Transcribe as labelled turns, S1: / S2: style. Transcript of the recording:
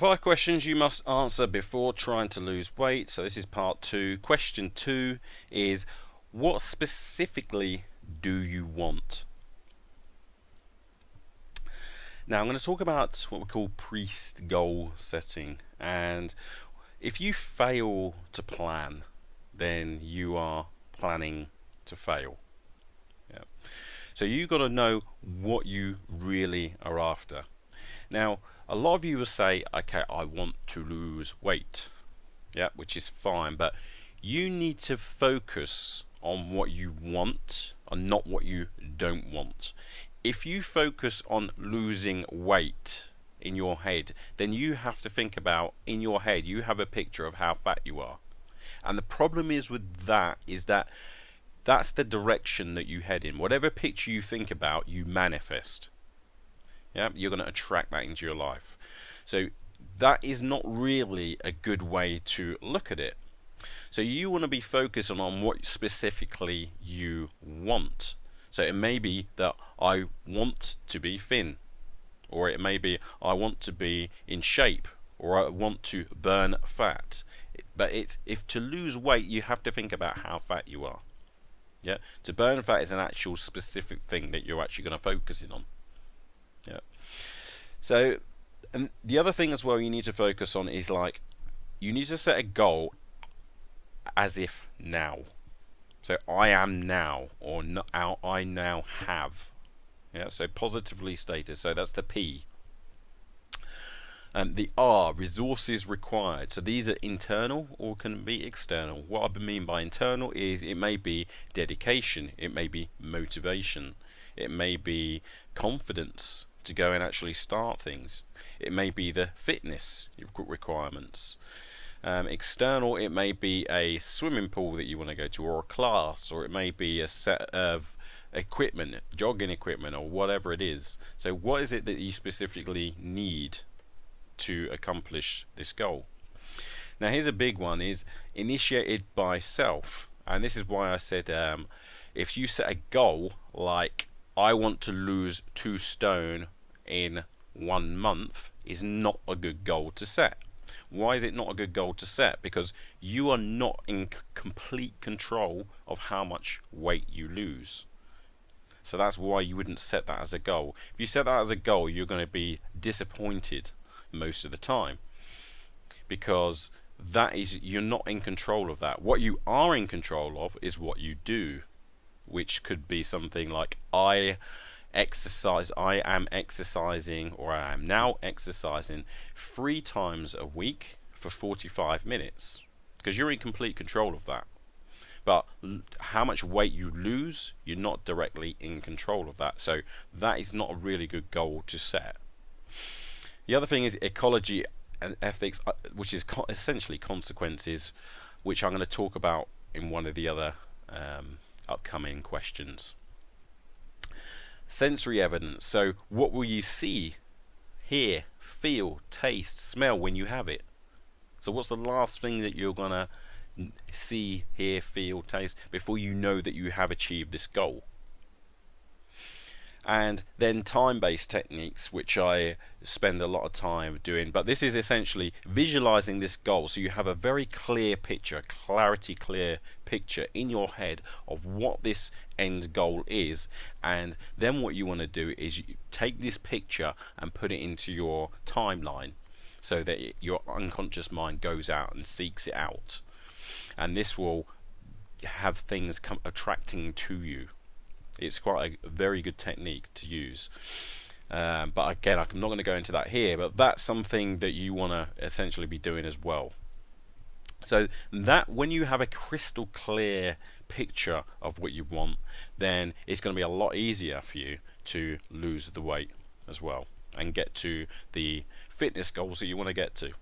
S1: 5 questions you must answer before trying to lose weight. So this is part 2. Question 2 is, what specifically do you want? Now I'm going to talk about what we call pre-goal setting, and if you fail to plan, then you are planning to fail. Yeah. So you got to know what you really are after. Now a lot of you will say, okay, I want to lose weight, yeah, which is fine, but you need to focus on what you want and not what you don't want. If you focus on losing weight in your head, then you have to think about, in your head you have a picture of how fat you are, and the problem is with that is that that's the direction that you head in. Whatever picture you think about, you manifest. Yeah, you're going to attract that into your life. So that is not really a good way to look at it. So you want to be focusing on what specifically you want. So it may be that I want to be thin, or it may be I want to be in shape, or I want to burn fat. But if to lose weight, you have to think about how fat you are. Yeah, to burn fat is an actual specific thing that you're actually going to focus in on. Yeah. So, and the other thing as well you need to focus on is, like, you need to set a goal as if now. So I am now, or I now have. Yeah. So positively stated. So that's the P. The R, resources required. So these are internal or can be external. What I mean by internal is it may be dedication, it may be motivation, it may be confidence to go and actually start things, it may be the fitness requirements. External, it may be a swimming pool that you want to go to, or a class, or it may be a set of equipment, jogging equipment, or whatever it is. So what is it that you specifically need to accomplish this goal? Now here's a big one, is initiated by self, and this is why I said if you set a goal like I want to lose 2 stone in 1 month, is not a good goal to set. Why is it not a good goal to set? Because you are not in complete control of how much weight you lose. So that's why you wouldn't set that as a goal. If you set that as a goal, you're going to be disappointed most of the time, because that is, you're not in control of that. What you are in control of is what you do, which could be something like I am exercising, or I am now exercising 3 times a week for 45 minutes, because you're in complete control of that. But how much weight you lose, you're not directly in control of that. So that is not a really good goal to set. The other thing is ecology and ethics, which is essentially consequences, which I'm going to talk about in one of the other upcoming questions. Sensory evidence. So what will you see, hear, feel, taste, smell when you have it? So what's the last thing that you're going to see, hear, feel, taste before you know that you have achieved this goal? And then time-based techniques, which I spend a lot of time doing, but this is essentially visualizing this goal, so you have a very clear picture, clear picture in your head of what this end goal is. And then what you want to do is you take this picture and put it into your timeline, so that your unconscious mind goes out and seeks it out, and this will have things come attracting to you. It's quite a very good technique to use, but again, I'm not going to go into that here, but that's something that you want to essentially be doing as well. So that when you have a crystal clear picture of what you want, then it's going to be a lot easier for you to lose the weight as well and get to the fitness goals that you want to get to.